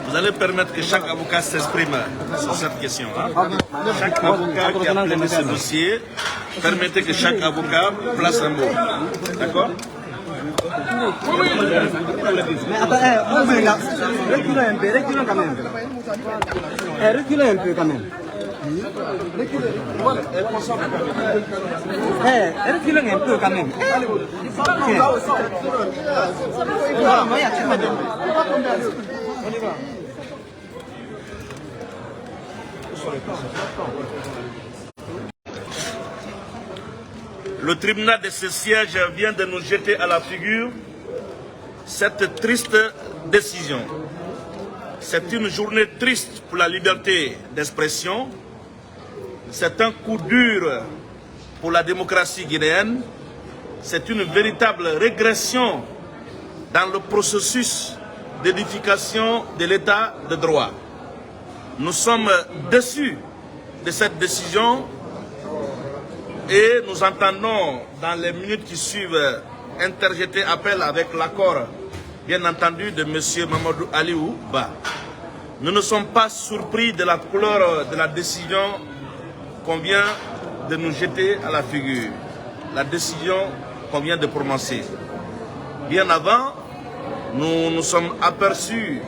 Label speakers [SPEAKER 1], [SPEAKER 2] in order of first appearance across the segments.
[SPEAKER 1] Vous allez permettre que chaque avocat s'exprime sur cette question. Chaque avocat qui a plaidé ce dossier, permettez que chaque avocat place un mot. D'accord?
[SPEAKER 2] Mais attends, reculez un peu quand même. Reculez un peu quand même. Reculez un peu quand même.
[SPEAKER 1] Le tribunal de ce siège vient de nous jeter à la figure cette triste décision. C'est une journée triste pour la liberté d'expression. C'est un coup dur pour la démocratie guinéenne. C'est une véritable régression dans le processus d'édification de l'état de droit. Nous sommes déçus de cette décision et nous entendons dans les minutes qui suivent interjeter appel avec l'accord, bien entendu, de M. Mamadou Aliou Ba. Nous ne sommes pas surpris de la couleur de la décision qu'on vient de nous jeter à la figure, la décision qu'on vient de prononcer. Bien avant, nous nous sommes aperçus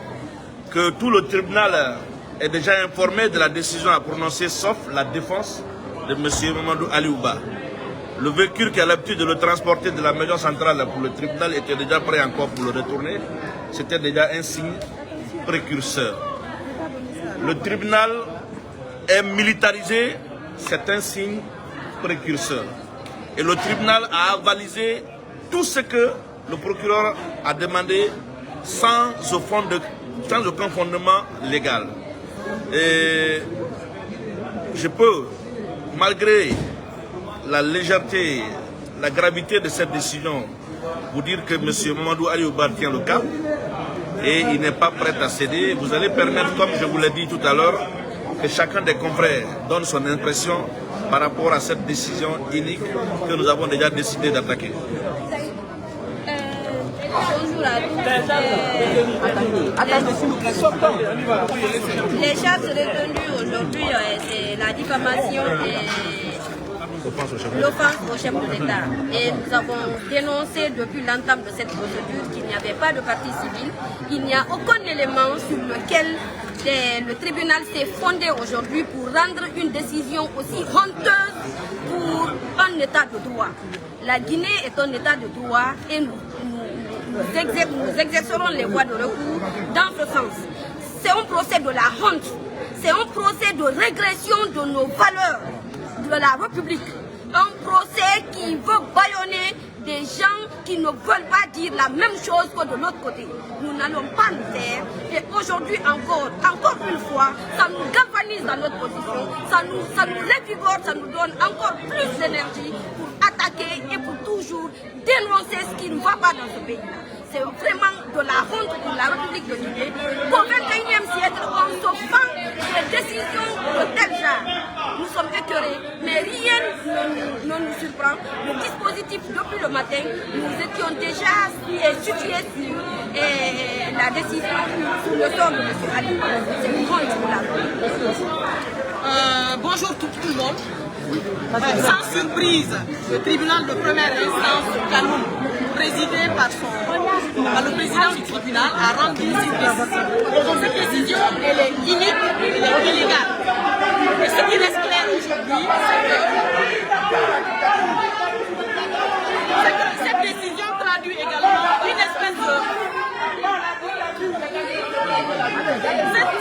[SPEAKER 1] que tout le tribunal est déjà informé de la décision à prononcer, sauf la défense de M. Mamadou Aliou Ba. Le véhicule qui a l'habitude de le transporter de la maison centrale pour le tribunal était déjà prêt encore pour le retourner. C'était déjà un signe précurseur. Le tribunal est militarisé, c'est un signe précurseur. Et le tribunal a avalisé tout ce que le procureur a demandé sans aucun fondement légal. Et je peux, malgré la légèreté, la gravité de cette décision, vous dire que M. Mamadou Aliou Ba tient le cap et il n'est pas prêt à céder. Vous allez permettre, comme je vous l'ai dit tout à l'heure, que chacun des confrères donne son impression par rapport à cette décision unique que nous avons déjà décidé d'attaquer.
[SPEAKER 3] Bonjour à tous. Les charges retenues aujourd'hui, c'est la diffamation et l'offense au chef de l'État. Et nous avons dénoncé depuis l'entame de cette procédure qu'il n'y avait pas de partie civile, il n'y a aucun élément sur lequel le tribunal s'est fondé aujourd'hui pour rendre une décision aussi honteuse pour un État de droit. La Guinée est un État de droit et nous exercerons les voies de recours dans ce sens. C'est un procès de la honte, c'est un procès de régression de nos valeurs de la République. Un procès qui veut bâillonner des gens qui ne veulent pas dire la même chose que de l'autre côté. Nous n'allons pas nous taire. Et aujourd'hui encore une fois, ça nous galvanise dans notre position, ça nous révigore, ça nous donne encore plus d'énergie pour attaquer et pour toujours dénoncer ce qui ne va pas dans ce pays-là. C'est vraiment de la honte pour la République de Guinée. Au XXIe siècle, on se fend des décisions de tel genre. Nous sommes écœurés, mais rien ne nous surprend. Le dispositif, depuis le matin, nous étions déjà situés sur la décision sous le sort de M. Ali. C'est une honte pour la République.
[SPEAKER 4] Bonjour tout le monde. Sans surprise, le tribunal de première instance de Kanoum, présidé par le président du tribunal, a rendu cette décision. Cette décision, elle est unique, elle est illégale. Et ce qui reste clair aujourd'hui, c'est que cette décision traduit également une espèce de...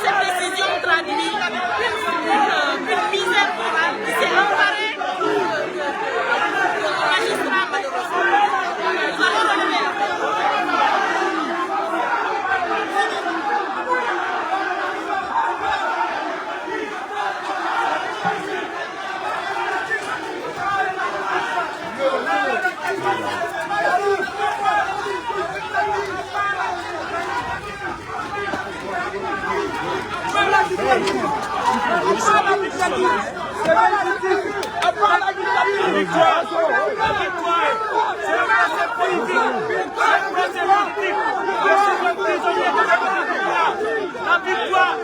[SPEAKER 4] Cette décision traduit une misère morale qui s'est emparée de magistrat malheureusement. Nous allons relever la
[SPEAKER 1] victoire, c'est le procès politique. C'est le procès politique. C'est le prisonnier de la victoire. La victoire.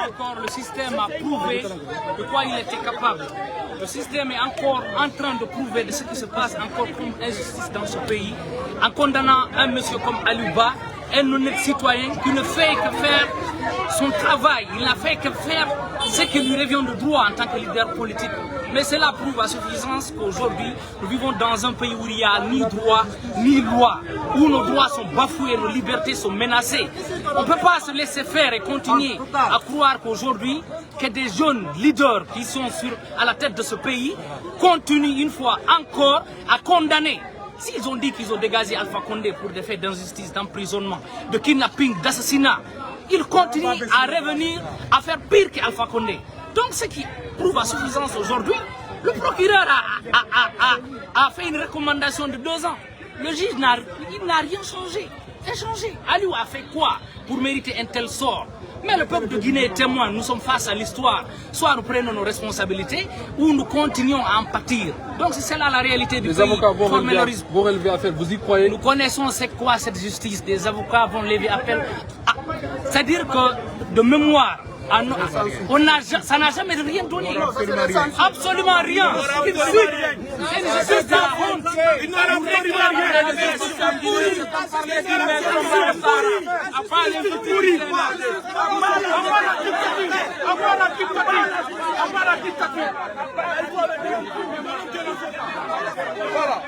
[SPEAKER 5] Encore, le système a prouvé de quoi il était capable. Le système est encore en train de prouver de ce qui se passe encore comme injustice dans ce pays, en condamnant un monsieur comme Aliouba, un honnête citoyen qui ne fait que faire son travail, il n'a fait que faire ce qui lui revient de droit en tant que leader politique. Mais cela prouve à suffisance qu'aujourd'hui, nous vivons dans un pays où il n'y a ni droit ni loi, où nos droits sont bafoués, nos libertés sont menacées. On ne peut pas se laisser faire et continuer à croire qu'aujourd'hui, que des jeunes leaders qui sont à la tête de ce pays continuent une fois encore à condamner. S'ils ont dit qu'ils ont dégagé Alpha Condé pour des faits d'injustice, d'emprisonnement, de kidnapping, d'assassinat, ils continuent à revenir à faire pire qu'Alpha Condé. Donc ce qui prouve à suffisance aujourd'hui, le procureur a fait une recommandation de 2 ans. Le juge n'a rien changé. Aliou a fait quoi pour mériter un tel sort? Mais le peuple de Guinée est témoin, nous sommes face à l'histoire. Soit nous prenons nos responsabilités ou nous continuons à en pâtir. Donc c'est là la réalité du pays.
[SPEAKER 6] Les avocats vont relever appel, vous y croyez?
[SPEAKER 5] Nous connaissons c'est quoi cette justice. Des avocats vont lever appel. C'est-à-dire que de mémoire, ça n'a jamais rien donné. Absolument rien. C'est une justice de la honte.
[SPEAKER 1] Voilà.